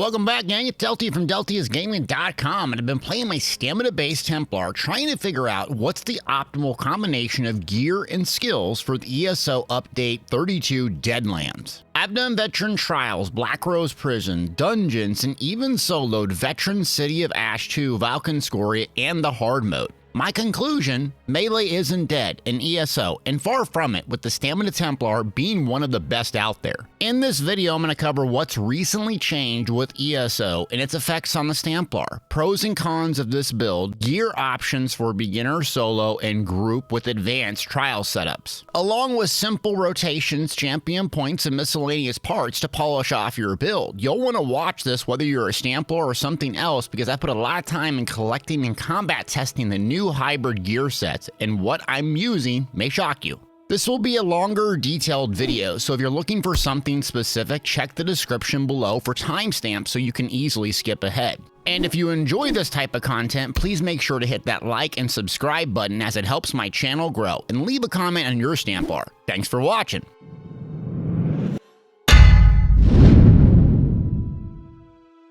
Welcome back, gang. It's Deltia from Deltiasgaming.com, and I've been playing my stamina-based Templar, trying to figure out what's the optimal combination of gear and skills for the ESO Update 32 Deadlands. I've done veteran trials, Black Rose Prison, dungeons, and even soloed veteran City of Ash 2, Valkynscoria, and the hard mode. My conclusion, melee isn't dead in ESO, and far from it, with the Stamina Templar being one of the best out there. In this video, I'm going to cover what's recently changed with ESO and its effects on the Stamplar, pros and cons of this build, gear options for beginner, solo, and group with advanced trial setups, along with simple rotations, champion points, and miscellaneous parts to polish off your build. You'll want to watch this whether you're a Stamplar or something else, because I put a lot of time in collecting and combat testing the new hybrid gear sets, and what I'm using may shock you. This will be a longer, detailed video, so if you're looking for something specific, check the description below for timestamps so you can easily skip ahead. And if you enjoy this type of content, please make sure to hit that like and subscribe button, as it helps my channel grow, and leave a comment on your Stamplar. Thanks for watching.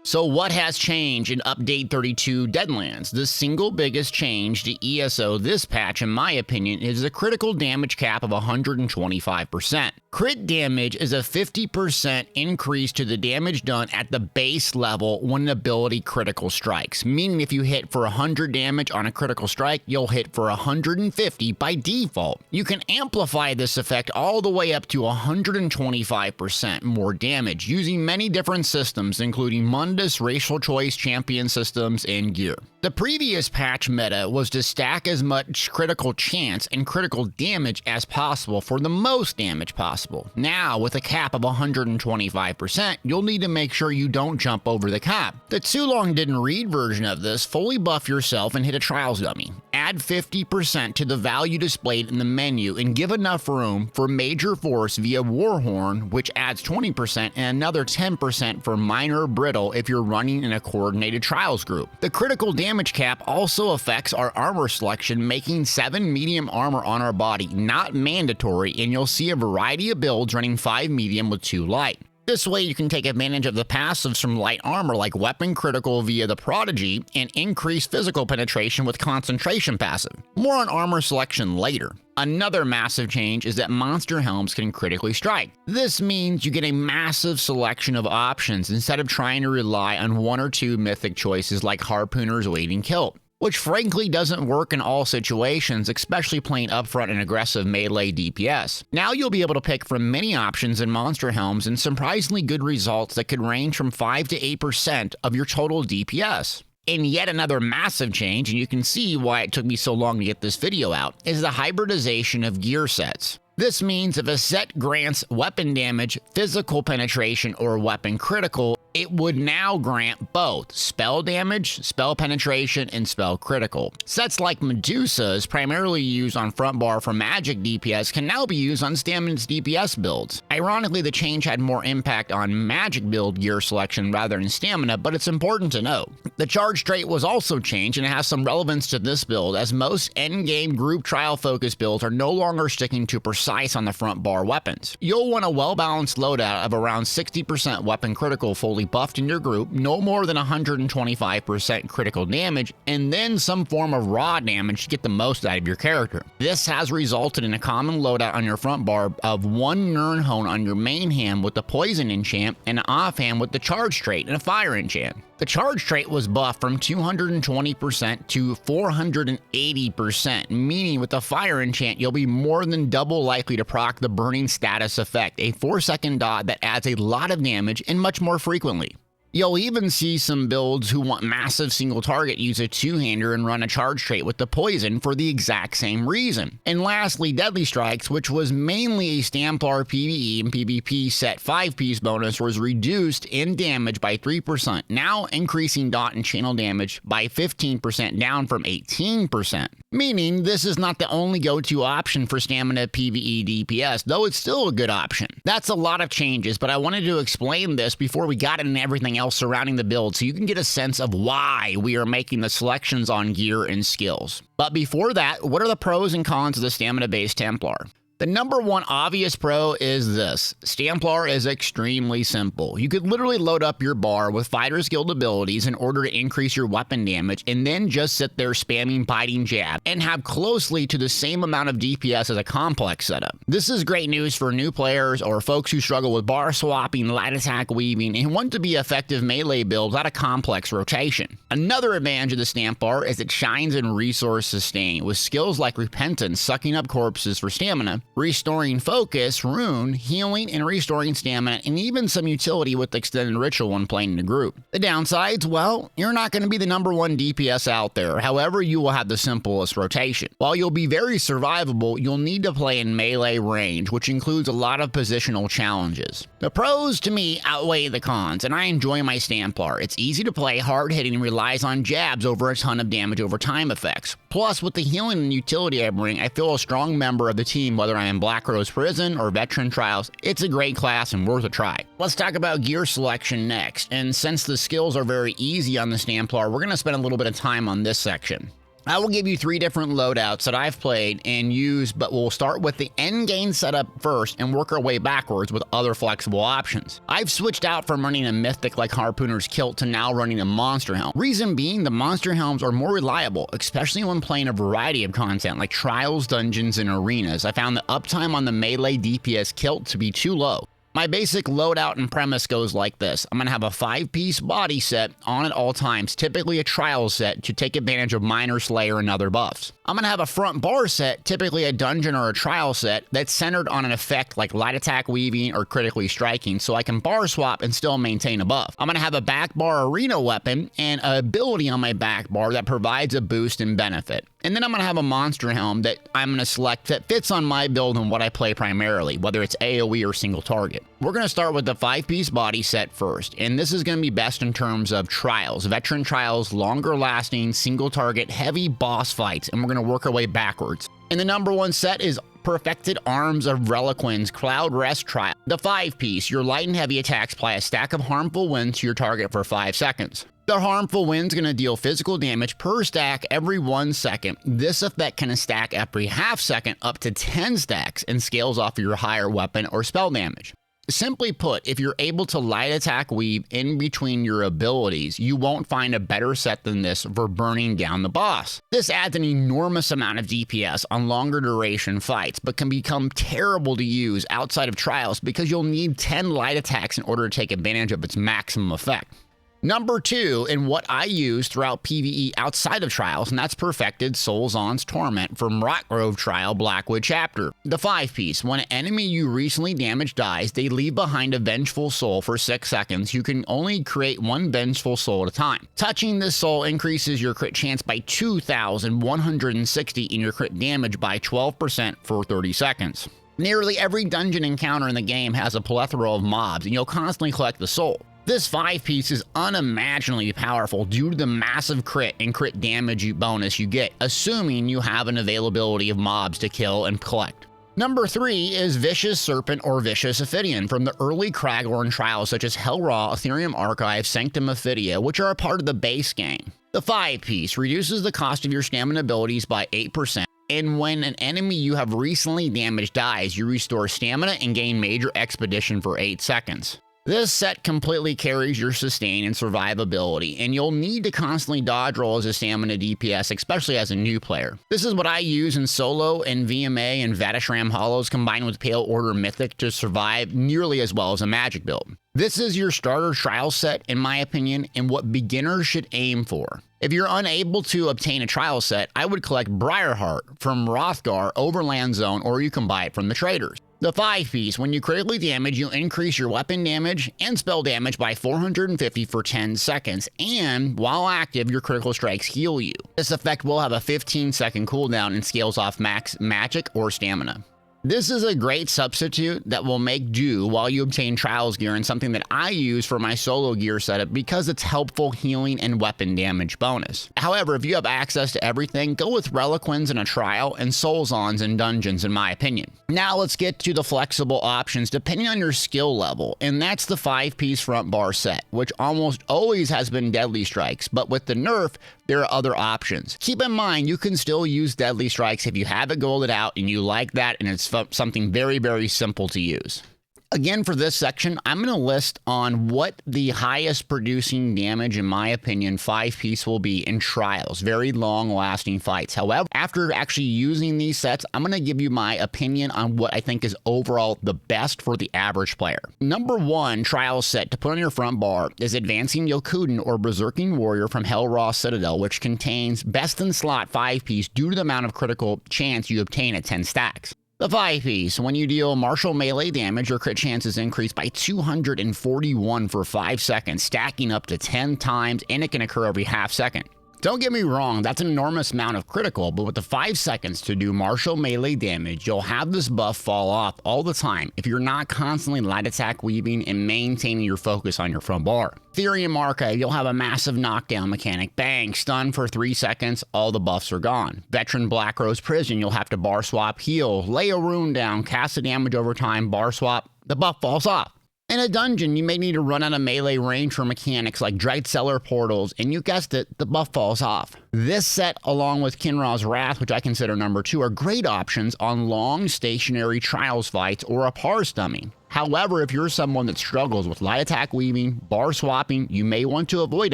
So what has changed in Update 32 Deadlands? The single biggest change to ESO this patch, in my opinion, is the critical damage cap of 125%. Crit damage is a 50% increase to the damage done at the base level when an ability critical strikes, meaning if you hit for 100 damage on a critical strike, you'll hit for 150 by default. You can amplify this effect all the way up to 125% more damage using many different systems, including Mundus, racial choice, champion systems, and gear. The previous patch meta was to stack as much critical chance and critical damage as possible for the most damage possible. Now, with a cap of 125%, you'll need to make sure you don't jump over the cap. The too long didn't read version of this, fully buff yourself and hit a trials dummy. Add 50% to the value displayed in the menu and give enough room for major force via Warhorn, which adds 20%, and another 10% for minor brittle if you're running in a coordinated trials group. The critical damage cap also affects our armor selection, making 7 medium armor on our body not mandatory, and you'll see a variety of builds running 5 medium with 2 light. This way you can take advantage of the passives from light armor like weapon critical via the Prodigy and increase physical penetration with concentration passive. More on armor selection later. Another massive change is that monster helms can critically strike. This means you get a massive selection of options instead of trying to rely on 1 or 2 mythic choices like Harpooner's Waiting Kilt, which frankly doesn't work in all situations, especially playing upfront and aggressive melee DPS. Now you'll be able to pick from many options in monster helms and surprisingly good results that could range from 5 to 8% of your total DPS. And yet another massive change, and you can see why it took me so long to get this video out, is the hybridization of gear sets. This means if a set grants weapon damage, physical penetration, or weapon critical, it would now grant both spell damage, spell penetration, and spell critical. Sets like Medusa's, primarily used on front bar for magic DPS, can now be used on Stamina's DPS builds. Ironically, the change had more impact on magic build gear selection rather than stamina, but it's important to note. The charge trait was also changed, and it has some relevance to this build, as most endgame group trial focused builds are no longer sticking to precise on the front bar weapons. You'll want a well-balanced loadout of around 60% weapon critical fully buffed in your group, no more than 125% critical damage, and then some form of raw damage to get the most out of your character. This has resulted in a common loadout on your front bar of 1 Nirnhone on your main hand with the poison enchant, and an offhand with the charge trait and a fire enchant. The charge trait was buffed from 220% to 480%, meaning with the fire enchant, you'll be more than double likely to proc the burning status effect, a 4-second dot that adds a lot of damage and much more frequently. You'll even see some builds who want massive single target use a 2-hander and run a charge trait with the poison for the exact same reason. And lastly, Deadly Strikes, which was mainly a Stamplar PvE and PvP set 5-piece bonus, was reduced in damage by 3%, now increasing dot and channel damage by 15%, down from 18%. Meaning this is not the only go-to option for stamina PvE DPS, though it's still a good option. That's a lot of changes, but I wanted to explain this before we got into everything else surrounding the build so you can get a sense of why we are making the selections on gear and skills. But before that, what are the pros and cons of the stamina-based Templar? The number one obvious pro is this. Stamplar is extremely simple. You could literally load up your bar with fighter skilled abilities in order to increase your weapon damage and then just sit there spamming biting jab and have closely to the same amount of DPS as a complex setup. This is great news for new players or folks who struggle with bar swapping, light attack weaving, and want to be effective melee builds without a complex rotation. Another advantage of the Stamplar is it shines in resource sustain with skills like Repentance, sucking up corpses for stamina, restoring focus, rune, healing, and restoring stamina, and even some utility with extended ritual when playing in a group. The downsides, well, you're not going to be the number one DPS out there, however you will have the simplest rotation. While you'll be very survivable, you'll need to play in melee range, which includes a lot of positional challenges. The pros to me outweigh the cons, and I enjoy my Stamplar. It's easy to play, hard-hitting, and relies on jabs over a ton of damage over time effects. Plus, with the healing and utility I bring, I feel a strong member of the team whether I am Black Rose Prison or Veteran Trials. It's a great class and worth a try. Let's talk about gear selection next, and since the skills are very easy on the Stamplar, we're going to spend a little bit of time on this section. I will give you 3 different loadouts that I've played and used, but we'll start with the endgame setup first and work our way backwards with other flexible options. I've switched out from running a mythic like Harpooner's Kilt to now running a Monster Helm. Reason being, the Monster Helms are more reliable, especially when playing a variety of content like trials, dungeons, and arenas. I found the uptime on the melee DPS Kilt to be too low. My basic loadout and premise goes like this. I'm going to have a 5-piece body set on at all times, typically a trial set to take advantage of Minor Slayer and other buffs. I'm going to have a front bar set, typically a dungeon or a trial set, that's centered on an effect like light attack weaving or critically striking, so I can bar swap and still maintain a buff. I'm going to have a back bar arena weapon and an ability on my back bar that provides a boost and benefit. And then I'm going to have a Monster Helm that I'm going to select that fits on my build and what I play primarily, whether it's AoE or single target. We're going to start with the 5-piece body set first, and this is going to be best in terms of trials, veteran trials, longer lasting, single target, heavy boss fights, and we're going to work our way backwards. And the number one set is Perfected Arms of Reliquin's Cloud Rest Trial. The 5-piece, your light and heavy attacks apply a stack of harmful winds to your target for 5 seconds. The harmful wind's going to deal physical damage per stack every 1 second. This effect can stack every half second up to 10 stacks and scales off of your higher weapon or spell damage. Simply put, if you're able to light attack weave in between your abilities, you won't find a better set than this for burning down the boss. This adds an enormous amount of DPS on longer duration fights, but can become terrible to use outside of trials because you'll need 10 light attacks in order to take advantage of its maximum effect. Number 2, and what I use throughout PvE outside of trials, and that's Perfected Solzon's Torment from Rockgrove Trial Blackwood Chapter. The 5-piece, when an enemy you recently damaged dies, they leave behind a Vengeful Soul for 6 seconds. You can only create 1 Vengeful Soul at a time. Touching this soul increases your crit chance by 2,160 and your crit damage by 12% for 30 seconds. Nearly every dungeon encounter in the game has a plethora of mobs, and you'll constantly collect the soul. This 5-piece is unimaginably powerful due to the massive crit and crit damage bonus you get, assuming you have an availability of mobs to kill and collect. Number 3 is Vicious Serpent or Vicious Ophidian from the early Kragorn trials such as Hellraw, Ethereum Archive, Sanctum Ophidia, which are a part of the base game. The 5-piece reduces the cost of your stamina abilities by 8%. And when an enemy you have recently damaged dies, you restore stamina and gain major expedition for 8 seconds. This set completely carries your sustain and survivability, and you'll need to constantly dodge roll as a stamina DPS, especially as a new player. This is what I use in solo and VMA and Vatishram Hollows combined with Pale Order Mythic to survive nearly as well as a magic build. This is your starter trial set, in my opinion, and what beginners should aim for. If you're unable to obtain a trial set, I would collect Briarheart from Hrothgar Overland Zone, or you can buy it from the traders. The 5-piece, when you critically damage, you increase your weapon damage and spell damage by 450 for 10 seconds, and while active, your critical strikes heal you. This effect will have a 15-second cooldown and scales off max magic or stamina. This is a great substitute that will make do while you obtain trials gear, and something that I use for my solo gear setup because it's helpful healing and weapon damage bonus. However, if you have access to everything, go with Reliquins in a trial and Solzons in dungeons, in my opinion. Now let's get to the flexible options depending on your skill level, and that's the 5-piece front bar set, which almost always has been Deadly Strikes, but with the nerf, there are other options. Keep in mind, you can still use Deadly Strikes if you have it golded out and you like that and it's something very, very simple to use. Again, for this section, I'm going to list on what the highest producing damage, in my opinion, 5-piece will be in trials, very long-lasting fights. However, after actually using these sets, I'm going to give you my opinion on what I think is overall the best for the average player. Number 1 trial set to put on your front bar is Advancing Yokuden or Berserking Warrior from Hellraw Citadel, which contains best-in-slot 5-piece due to the amount of critical chance you obtain at 10 stacks. The 5-piece, when you deal martial melee damage, your crit chances increase by 241 for 5 seconds, stacking up to 10 times, and it can occur every half second. Don't get me wrong, that's an enormous amount of critical, but with the 5 seconds to do martial melee damage, you'll have this buff fall off all the time if you're not constantly light attack weaving and maintaining your focus on your front bar. Therian Archive, you'll have a massive knockdown mechanic. Bang, stun for 3 seconds, all the buffs are gone. Veteran Black Rose Prison, you'll have to bar swap, heal, lay a rune down, cast the damage over time, bar swap, the buff falls off. In a dungeon, you may need to run out of melee range for mechanics like Dread Cellar portals, and you guessed it, the buff falls off. This set, along with Kinra's Wrath, which I consider number 2, are great options on long stationary trials fights or a par stumming. However, if you're someone that struggles with light attack weaving, bar swapping, you may want to avoid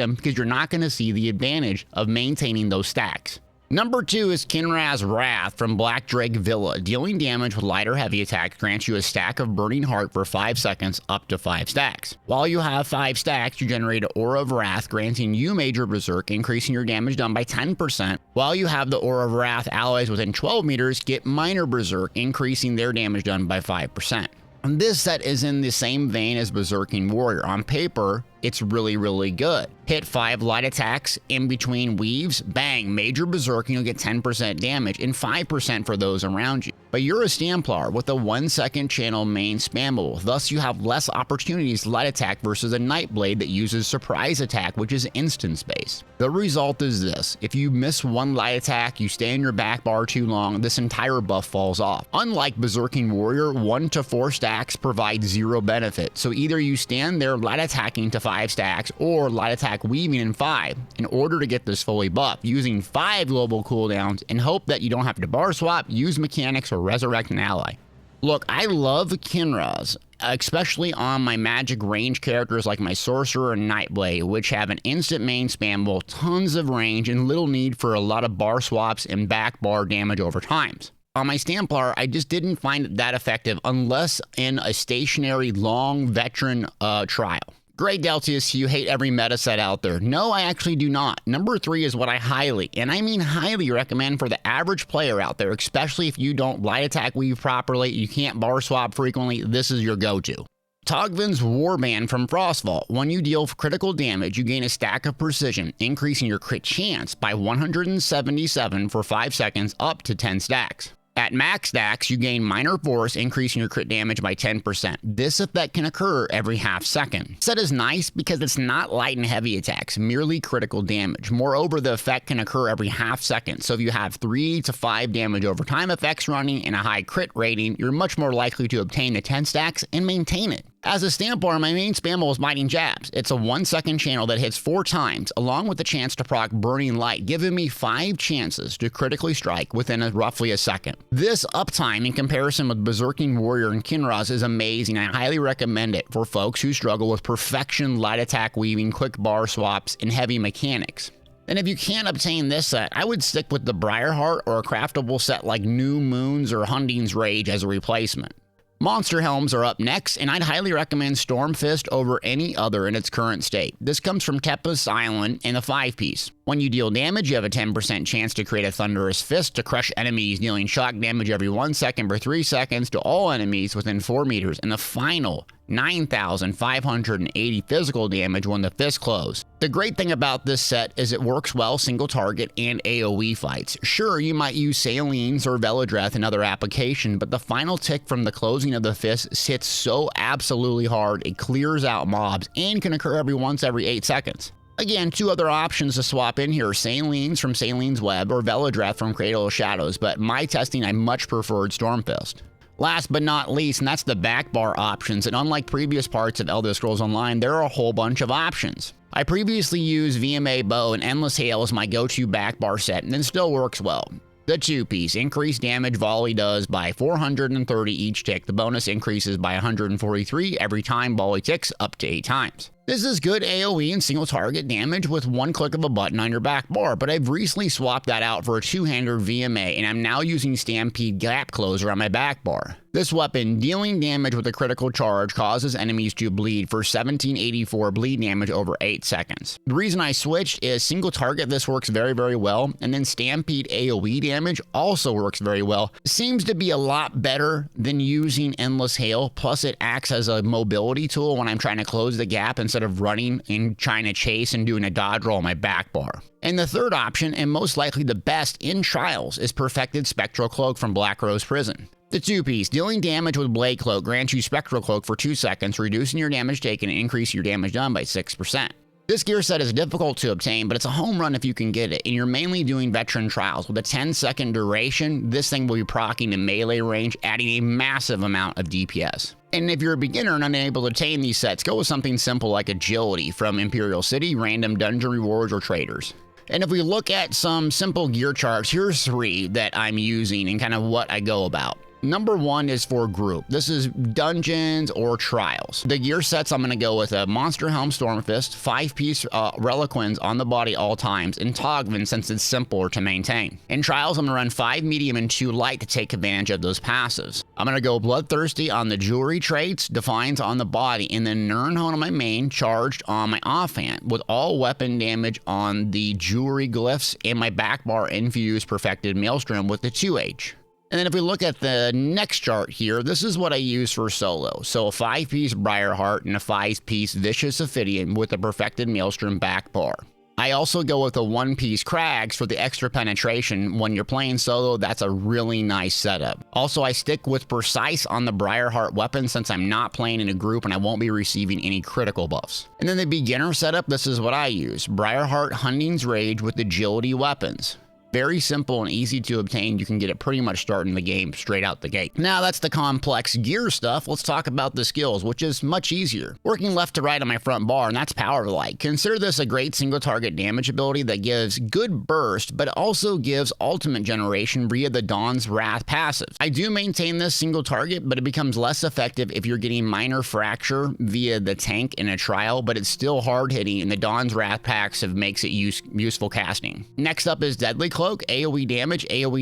them because you're not going to see the advantage of maintaining those stacks. Number 2 is Kinra's Wrath from Black Drake Villa. Dealing damage with light or heavy attack grants you a stack of Burning Heart for 5 seconds up to 5 stacks. While you have 5 stacks, you generate an Aura of Wrath, granting you Major Berserk, increasing your damage done by 10%. While you have the Aura of Wrath, allies within 12 meters get Minor Berserk, increasing their damage done by 5%. And this set is in the same vein as Berserking Warrior. On paper, it's really, really good. Hit 5 light attacks in between weaves, bang, Major Berserk, and you'll get 10% damage and 5% for those around you. But you're a Stamplar with a 1-second channel main spammable, thus you have less opportunities to light attack versus a Nightblade that uses surprise attack, which is instance based. The result is this: if you miss one light attack, you stay in your back bar too long, this entire buff falls off. Unlike Berserking Warrior, 1 to 4 stacks provide 0 benefit, so either you stand there light attacking to 5 stacks or light attack weaving in 5 in order to get this fully buffed, using 5 global cooldowns and hope that you don't have to bar swap, use mechanics, or resurrect an ally. Look, I love Kinra's, especially on my magic range characters like my Sorcerer and Nightblade, which have an instant main spammable, tons of range, and little need for a lot of bar swaps and back bar damage over times. On my Stamplar, I just didn't find it that effective unless in a stationary long veteran trial. Great Deltias, you hate every meta set out there. No, I actually do not. Number 3 is what I highly, and I mean highly, recommend for the average player out there, especially if you don't light attack weave properly, you can't bar swap frequently, this is your go-to. Togvin's Warband from Frostvault. When you deal critical damage, you gain a stack of precision, increasing your crit chance by 177 for 5 seconds up to 10 stacks. At max stacks, you gain Minor Force, increasing your crit damage by 10%. This effect can occur every half second. Set is nice because it's not light and heavy attacks, merely critical damage. Moreover, the effect can occur every half second, so if you have 3 to 5 damage over time effects running and a high crit rating, you're much more likely to obtain the 10 stacks and maintain it. As a Stamplar, my main spammable is Mighty Jabs. It's a 1-second channel that hits 4 times, along with the chance to proc Burning Light, giving me 5 chances to critically strike within roughly a second. This uptime in comparison with Berserking Warrior and Kinra's is amazing. I highly recommend it for folks who struggle with perfection light attack weaving, quick bar swaps, and heavy mechanics. And if you can't obtain this set, I would stick with the Briarheart or a craftable set like New Moons or Hunding's Rage as a replacement. Monster Helms are up next, and I'd highly recommend Stormfist over any other in its current state. This comes from Tepes Island in a 5-piece. When you deal damage, you have a 10% chance to create a Thunderous Fist to crush enemies, dealing shock damage every 1 second for 3 seconds to all enemies within 4 meters, and the final 9,580 physical damage when the fist close. The great thing about this set is it works well single target and AoE fights. Sure, you might use Salines or Veladreth in other applications, but the final tick from the closing of the fist sits so absolutely hard it clears out mobs and can occur every 8 seconds. Again, 2 other options to swap in here, Salines from Saline's Web or Veladreth from Cradle of Shadows, but my testing I much preferred Stormfist. Last but not least, and that's the back bar options, and unlike previous parts of Elder Scrolls Online, there are a whole bunch of options. I previously used VMA Bow and Endless Hail as my go-to back bar set, and it still works well. The 2-piece increased damage volley does by 430 each tick. The bonus increases by 143 every time volley ticks up to 8 times. This is good AoE and single target damage with one click of a button on your back bar, but I've recently swapped that out for a two-hander VMA, and I'm now using Stampede Gap Closer on my back bar. This weapon, dealing damage with a critical charge, causes enemies to bleed for 1784 bleed damage over 8 seconds. The reason I switched is single target this works very, very well, and then Stampede AoE damage also works very well. Seems to be a lot better than using Endless Hail, plus it acts as a mobility tool when I'm trying to close the gap instead of running and trying to chase and doing a dodge roll on my back bar. And the third option, and most likely the best in Trials, is Perfected Spectral Cloak from Black Rose Prison. The 2-piece, dealing damage with Blade Cloak, grants you Spectral Cloak for 2 seconds, reducing your damage taken and increasing your damage done by 6%. This gear set is difficult to obtain, but it's a home run if you can get it, and you're mainly doing Veteran Trials. With a 10-second duration, this thing will be proccing to melee range, adding a massive amount of DPS. And if you're a beginner and unable to obtain these sets, go with something simple like Agility from Imperial City, Random Dungeon Rewards, or Traders. And if we look at some simple gear charts, here's 3 that I'm using and kind of what I go about. Number 1 is for group. This is dungeons or trials. The gear sets, I'm going to go with a Monster Helm Stormfist, 5-piece Reliquins on the body all times, and Togvin since it's simpler to maintain. In trials, I'm going to run 5 medium and 2 light to take advantage of those passives. I'm going to go Bloodthirsty on the jewelry traits, Defiance on the body, and then Nirnhone on my main, Charged on my offhand, with all weapon damage on the jewelry glyphs, and my back bar infused Perfected Maelstrom with the 2H. And then if we look at the next chart here, this is what I use for solo. So a 5-piece Briarheart and a 5-piece Vicious Ophidian with a Perfected Maelstrom back bar. I also go with a 1-piece Crags for the extra penetration. When you're playing solo, that's a really nice setup. Also, I stick with Precise on the Briarheart weapon since I'm not playing in a group and I won't be receiving any critical buffs. And then the beginner setup, this is what I use. Briarheart Hunting's Rage with Agility weapons. Very simple and easy to obtain. You can get it pretty much starting the game straight out the gate. Now that's the complex gear stuff. Let's talk about the skills, which is much easier. Working left to right on my front bar, and that's Power Light. Consider this a great single target damage ability that gives good burst, but also gives ultimate generation via the Dawn's Wrath passive. I do maintain this single target, but it becomes less effective if you're getting minor fracture via the tank in a trial, but it's still hard hitting, and the Dawn's Wrath passive makes it useful casting. Next up is Deadly Cloak. AoE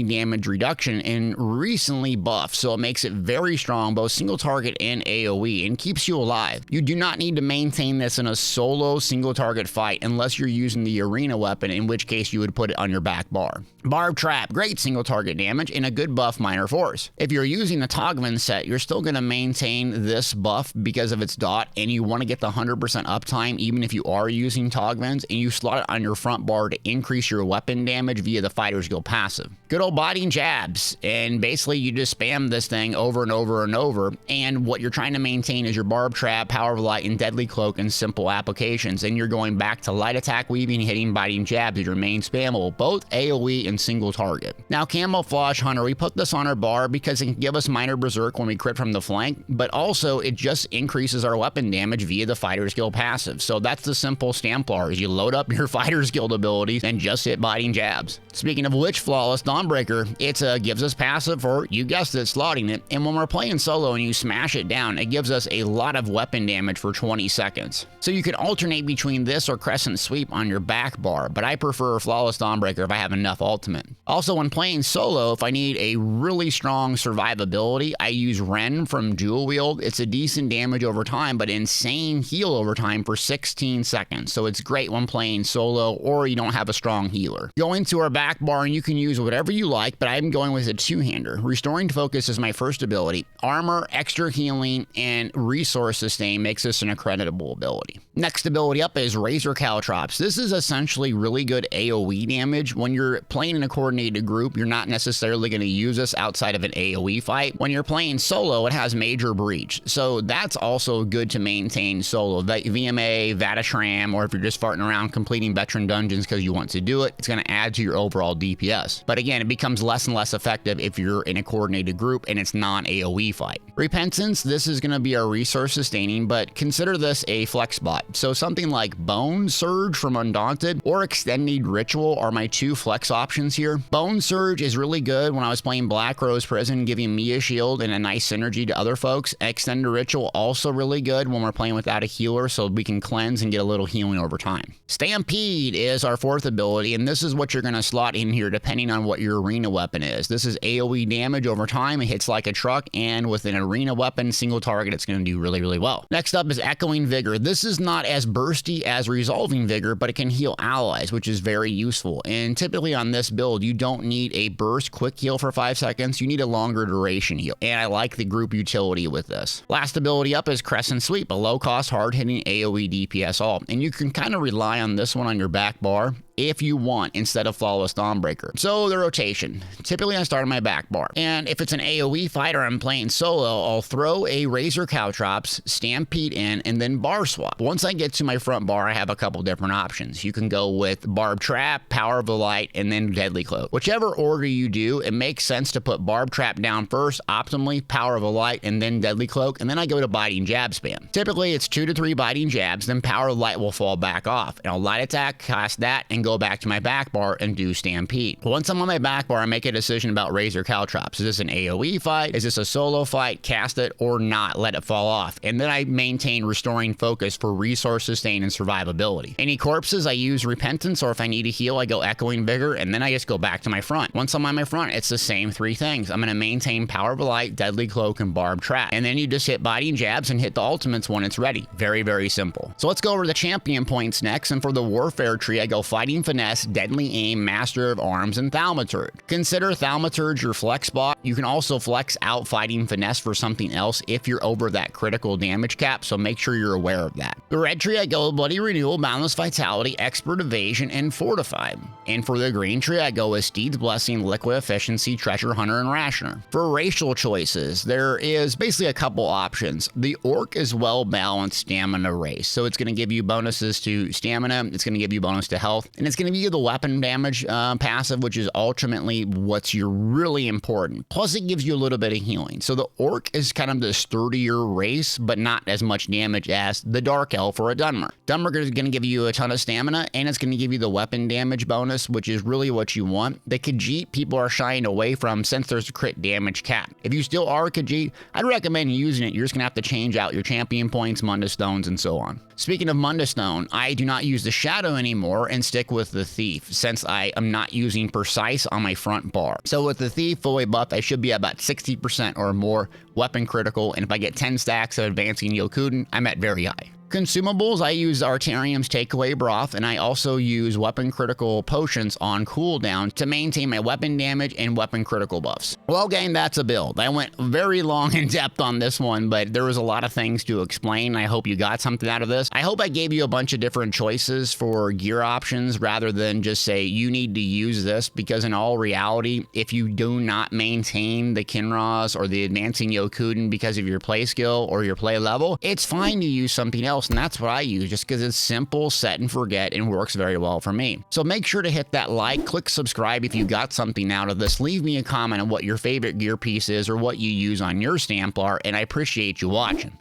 damage reduction, and recently buffed, so it makes it very strong, both single target and AoE, and keeps you alive. You do not need to maintain this in a solo single target fight unless you're using the arena weapon, in which case you would put it on your back bar. Barb Trap, great single target damage and a good buff minor force. If you're using the Togvin set, you're still going to maintain this buff because of its dot, and you want to get the 100% uptime even if you are using Togvins, and you slot it on your front bar to increase your weapon damage via the Fighter's Guild passive. Good old biting jabs, and basically you just spam this thing over and over and over, and what you're trying to maintain is your Barb Trap, Power of Light, and Deadly Cloak in simple applications, and you're going back to light attack weaving, hitting biting jabs as your main spammable, both AoE and single target. Now Camouflage Hunter, we put this on our bar because it can give us minor berserk when we crit from the flank, but also it just increases our weapon damage via the Fighter's Guild passive. So that's the simple Stamplar, is you load up your Fighter's Guild abilities and just hit biting jabs. Speaking of which, Flawless Dawnbreaker, it gives us passive for, you guessed it, slotting it, and when we're playing solo and you smash it down, it gives us a lot of weapon damage for 20 seconds. So you can alternate between this or Crescent Sweep on your back bar, but I prefer Flawless Dawnbreaker if I have enough ultimate. Also, when playing solo, if I need a really strong survivability, I use Ren from Dual Wield. It's a decent damage over time, but insane heal over time for 16 seconds, so it's great when playing solo or you don't have a strong healer. Going to our back bar, and you can use whatever you like, but I'm going with a two-hander. Restoring Focus is my first ability. Armor, extra healing, and resource sustain makes this an accreditable ability. Next ability up is Razor Caltrops. This is essentially really good AoE damage. When you're playing in a coordinated group, you're not necessarily going to use this outside of an AoE fight. When you're playing solo, it has Major Breach, so that's also good to maintain solo. VMA, Vatashram, or if you're just farting around completing veteran dungeons because you want to do it, it's going to add to your overall overall DPS. But again, it becomes less and less effective if you're in a coordinated group and it's non-AoE fight. Repentance, this is going to be our resource sustaining, but consider this a flex bot. So something like Bone Surge from Undaunted or Extended Ritual are my two flex options here. Bone Surge is really good when I was playing Black Rose Prison, giving me a shield and a nice synergy to other folks. Extended Ritual also really good when we're playing without a healer, so we can cleanse and get a little healing over time. Stampede is our fourth ability, and this is what you're going to slot in here depending on what your arena weapon is. This is AoE damage over time. It hits like a truck, and with an arena weapon, single target, it's going to do really, really well. Next up is Echoing Vigor. This is not as bursty as Resolving Vigor, but it can heal allies, which is very useful. And typically on this build, you don't need a burst quick heal for 5 seconds. You need a longer duration heal, and I like the group utility with this. Last ability up is Crescent Sweep, a low-cost, hard-hitting AoE DPS ult, and you can kind of rely on this one on your back bar if you want, instead of Flawless Dawnbreaker. So the rotation. Typically I start on my back bar, and if it's an AoE fight or I'm playing solo, I'll throw a Razor Caltrops, Stampede in, and then bar swap. Once I get to my front bar, I have a couple different options. You can go with Barb Trap, Power of the Light, and then Deadly Cloak. Whichever order you do, it makes sense to put Barb Trap down first, optimally, Power of the Light, and then Deadly Cloak, and then I go to Biting Jab spam. Typically it's 2 to 3 Biting Jabs, then Power of the Light will fall back off, and I'll Light Attack, cast that, and go back to my back bar and do Stampede. Once I'm on my back bar, I make a decision about Razor Caltrops. Is this an AoE fight? Is this a solo fight? Cast it or not, let it fall off. And then I maintain Restoring Focus for resource sustain and survivability. Any corpses, I use Repentance, or if I need a heal, I go Echoing Vigor, and then I just go back to my front. Once I'm on my front, it's the same 3 things. I'm going to maintain Power of the Light, Deadly Cloak, and Barb Trap. And then you just hit Biting Jabs and hit the ultimates when it's ready. Very, very simple. So let's go over the champion points next, and for the Warfare tree, I go Fighting Finesse, Deadly Aim, Master of Arms, and Thaumaturge. Consider Thaumaturge your flex bot. You can also flex out Fighting Finesse for something else if you're over that critical damage cap, so make sure you're aware of that. The red tree, I go Bloody Renewal, Boundless Vitality, Expert Evasion, and Fortified. And for the green tree, I go with Steed's Blessing, Liquid Efficiency, Treasure Hunter, and Rationer. For racial choices, there is basically a couple options. The Orc is well-balanced stamina race, so it's going to give you bonuses to stamina, it's going to give you bonus to health, and it's going to give you the weapon damage passive, which is ultimately what's really important. Plus, it gives you a little bit of healing. So the Orc is kind of the sturdier race, but not as much damage as the Dark Elf or a Dunmer. Dunmer is going to give you a ton of stamina, and it's going to give you the weapon damage bonus, which is really what you want. The Khajiit people are shying away from since there's a crit damage cap. If you still are a Khajiit, I'd recommend using it. You're just going to have to change out your champion points, Munda Stones, and so on. Speaking of Munda Stone, I do not use the Shadow anymore and stick with the Thief, since I am not using Precise on my front bar. So with the Thief fully buffed, I should be about 60% or more weapon critical, and if I get 10 stacks of Advancing Yokuden, I'm at very high. Consumables, I use Artarium's Takeaway Broth, and I also use weapon critical potions on cooldown to maintain my weapon damage and weapon critical buffs. Well, gang, that's a build. I went very long in depth on this one, but there was a lot of things to explain. I hope you got something out of this. I hope I gave you a bunch of different choices for gear options rather than just say you need to use this, because in all reality, if you do not maintain the Kinross or the Advancing Yokuden because of your play skill or your play level, it's fine to use something else. And that's what I use, just because it's simple, set and forget, and works very well for me. So make sure to hit that like, click subscribe if you got something out of this. Leave me a comment on what your favorite gear piece is or what you use on your Stamplar, and I appreciate you watching.